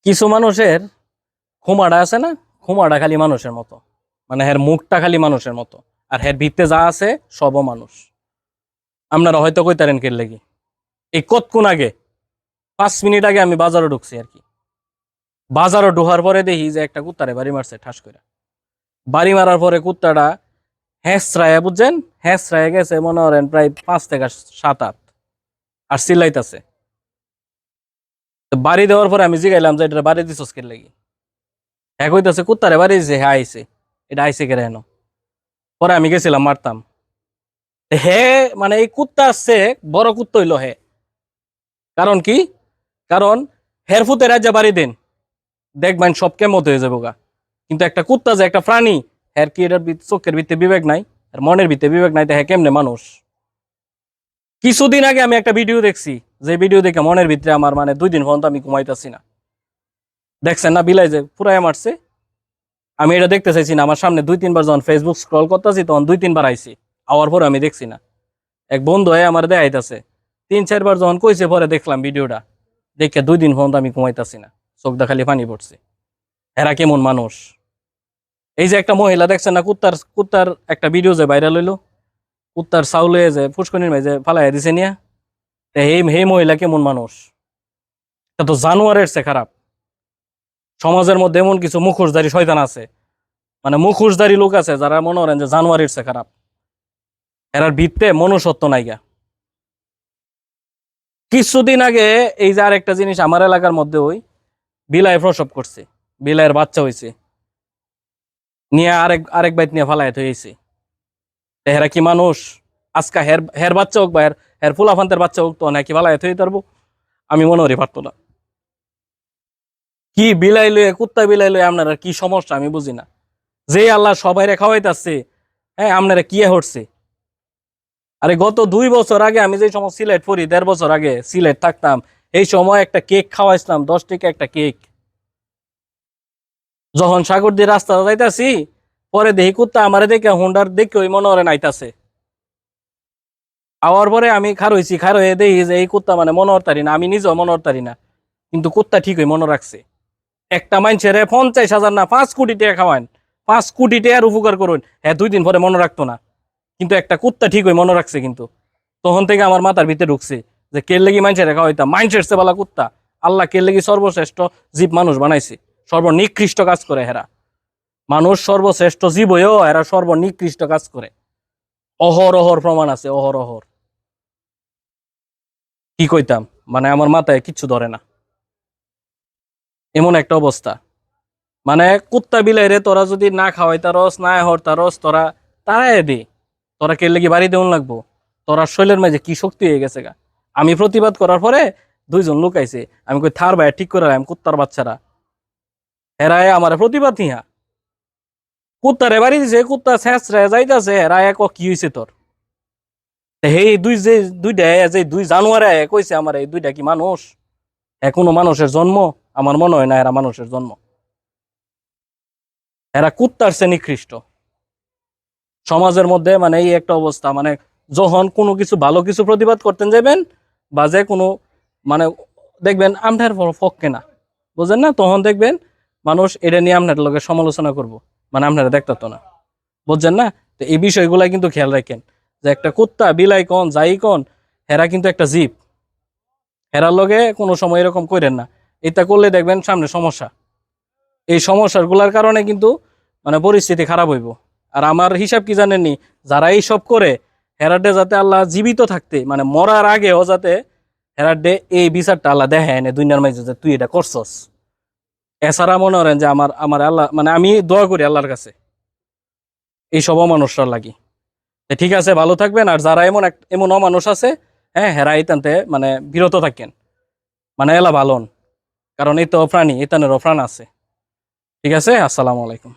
কিছু মানুষের খুমাটা আছে না, খুমাটা খালি মানুষের মতো, মানে হের মুখটা খালি মানুষের মতো, আর হের ভিতরে যা আছে সবও মানুষ। আপনারা হয়তো কইতারেন কে লাগি, এই কতক্ষণ আগে 5 মিনিট আগে আমি বাজারে ঢুকছি আর কি। বাজারে ঢোকার পরে দেখি যে একটা কুত্তারে বাড়ি মারছে ঠাস করে। বাড়ি মারার পরে কুত্তাটা হ্যাঁসরায়, বুঝছেন, হ্যাঁসরায় গেছে মনে করেন প্রায় 5 থেকে 7 8, আর চিল্লাইতাছে। তো বাড়ি দেওয়ার পরে আমি জিগাইলাম যে এটা বাড়ি দিছস কে লাগি। হ্যাঁ কইতাছে কুত্তারে বাড়ি দিছে, হ্যাঁ আইছে, এটা আইছে কে হেন। পরে আমি গেছিলাম মারতাম। হে মানে এই কুত্তা আসছে, বড় কুত্তা হইলো হে। কারণ কি? কারণ হের ফুতে রাজ্যা বাড়ি দেন, দেখবেন সব কেমত হয়ে যাবো গা। কিন্তু একটা কুত্তা যে একটা প্রাণী, হের কি এটার চোখের ভিতরে বিবেক নাই, আর মনের ভিতরে বিবেক নাই, তো হ্যাঁ কেমনে মানুষ। কিছুদিন আগে আমি একটা ভিডিও দেখছি, যে ভিডিও দেখে মনের ভিতরে আমার মানে 2 দিন পর্যন্ত আমি ঘুমাইতেছি না। দেখছেন না বিলাই যে পুরাই মারছে। আমি এটা দেখতে চাইছি না, আমার সামনে 2-3 বার যখন ফেসবুক স্ক্রল করতেছি তখন 2-3 বার আইছি, আওয়ার পর আমি দেখছি না। এক বন্ধু হয়ে আমার দেখাইতেছে, 3-4 বার যখন কইছে পরে দেখলাম ভিডিওটা, দেখে 2 দিন পর্যন্ত আমি ঘুমাইতেছি না, চোখটা খালি পানি পড়ছে। এরা কেমন মানুষ। এই যে একটা মহিলা দেখছেন না, কুত্তার কুত্তার একটা ভিডিও যে ভাইরাল হইলো, কুত্তার চাউলে যে ফুসকনির মাঝে ফালাই দিছে নিয়া, এই মহিলা কেমন মানুষ। এটা তো জানোয়ারের চেয়ে খারাপ। সমাজের মধ্যে এমন কিছু মুখোশধারী শয়তান আছে, মানে মুখোশধারী লোক আছে যারা মনে করেন যে জানোয়ারের চেয়ে খারাপ। এরার ভিত্তে মনুষ্যত্ব নাইগা। কিছুদিন আগে এই যে আরেকটা জিনিস আমার এলাকার মধ্যে ওই বিলাই প্রসব করছে, বিলাইয়ের বাচ্চা হয়েছে, নিয়ে আরেক আরেক বাইত নিয়ে ফালায় হয়েছে। হেরা কি মানুষ? আজকা হের হের বাচ্চা হোক বা হের ফুলাফান্তের বাচ্চা হোক, তো নাকি ফালায় হয়ে পারবো? আমি মনে করি পারতো না। কি বিলাই লয়ে, কুত্তা বিলাই লয়ে আপনারা কি সমস্যা আমি বুঝি না। যে আল্লাহ সবাই খাওয়াইতেছে, হ্যাঁ আপনারা কি হচ্ছে? আরে গত 2 বছর আগে আমি যে সময় সিলেট পড়ি, 1.5 বছর আগে সিলেট থাকতাম, এই সময় একটা কেক খাওয়াইছিলাম, 10 টাকা একটা কেক। যখন সাগর দিয়ে রাস্তা যাইতাছি, পরে দেখি কুত্তা আমারে দেখে হুন্ডার দেখে ওই মনে হয় নাইতাছে। আওয়ার পরে আমি খার হয়েছি, খার হয়ে দেখি যে এই কুত্তা মানে মনে হতারি না, আমি নিজেও মনে হতারি না, কিন্তু কুত্তা ঠিকই মনে রাখছে। একটা মানুষের 50,000 না 5 কোটি টাকা খাওয়ান, 5 কোটি টাকার উপকার করুন, হ্যাঁ 2 দিন পরে মনে রাখতো না, কিন্তু একটা কুত্তা ঠিকই মনে রাখছে। কিন্তু তখন থেকে আমার মাথার ভিতরে ঢুকছে যে কে লেগি মানুষের খাওয়াইতাম, মানুষের চেয়ে বালা কুত্তা। আল্লাহ কে লেগি সর্বশ্রেষ্ঠ জীব মানুষ বানাইছে, সর্বনিকৃষ্ট কাজ করে হেরা। মানুষ সর্বশ্রেষ্ঠ জীব হয়েও এরা সর্বনিকৃষ্ট কাজ করে। অহরহর প্রমাণ আছে, অহরহর। কি কইতাম, মানে আমার মাথায় কিচ্ছু ধরে না, এমন একটা অবস্থা। মানে কুত্তা বিলাই রে তোরা যদি না খাওয়াইতারস, না হরতারস, তোরা তারাই দে, তোরা কে লেগে বাড়ি দেউন লাগবো? তোরা শৈলের মাঝে কি শক্তি হয়ে গেছে গা। আমি প্রতিবাদ করার পরে 2 জন লোক আইছে, আমি কই থার ভাই ঠিক করে রাখলাম, কুত্তার বাচ্চারা হেরায় আমার প্রতিবাদ নিহা কুত্তারে বাড়ি দিছে, কুত্তা ছেঁচড়ে যাইতাছে, হেরায় কি হয়েছে তোর? এই দুইটা যে 2 জানুয়ারে কইছে আমার, এই দুইটা কি মানুষ? কোনো মানুষের জন্ম? আমার মনে হয় না এরা মানুষের জন্ম। এরা কুত্তার চেয়ে নিকৃষ্ট। সমাজের মধ্যে মানে এই একটা অবস্থা, মানে যখন কোনো কিছু ভালো কিছু প্রতিবাদ করতেন যাবেন, বা যে কোনো মানে দেখবেন আমটার পক্ষে না, বুঝেন না, তখন দেখবেন মানুষ এটা নিয়ে আপনার লোকের সমালোচনা করব, মানে আপনারা দেখতো না, বুঝছেন না? তো এই বিষয়গুলা কিন্তু খেয়াল রাখেন, যে একটা কুত্তা বিলাই কন যাই কন, হেরা কিন্তু একটা জীব। হেরার লগে কোনো সময় এরকম করেন না, এটা করলে দেখবেন সামনে সমস্যা। এই সমস্যাগুলোর কারণে কিন্তু মানে পরিস্থিতি খারাপ হইব। আর আমার হিসাব কি জানেননি, যারা এই সব করে, হেরাডে যাতে আল্লাহ জীবিত থাকতে মানে মরার আগেও যাতে হেরাডে এই বিচারটা আল্লাহ দেখায় না দুনিয়ার মাঝে, যে তুই এটা করছস। এছাড়া মনে করেন যে আমার আমার আল্লাহ মানে আমি দোয়া করি আল্লাহর কাছে এই সব মানুষরা লাগি। ঠিক আছে, ভালো থাকবেন। আর যারা এমন অমানুষ আছে, হ্যাঁ হেরা ইতানতে মানে বিরত থাকেন, মানে এলা ভালো। কারণ এই তো প্রাণী, ইতানেরও প্রাণ আছে। ঠিক আছে, আসসালামু আলাইকুম।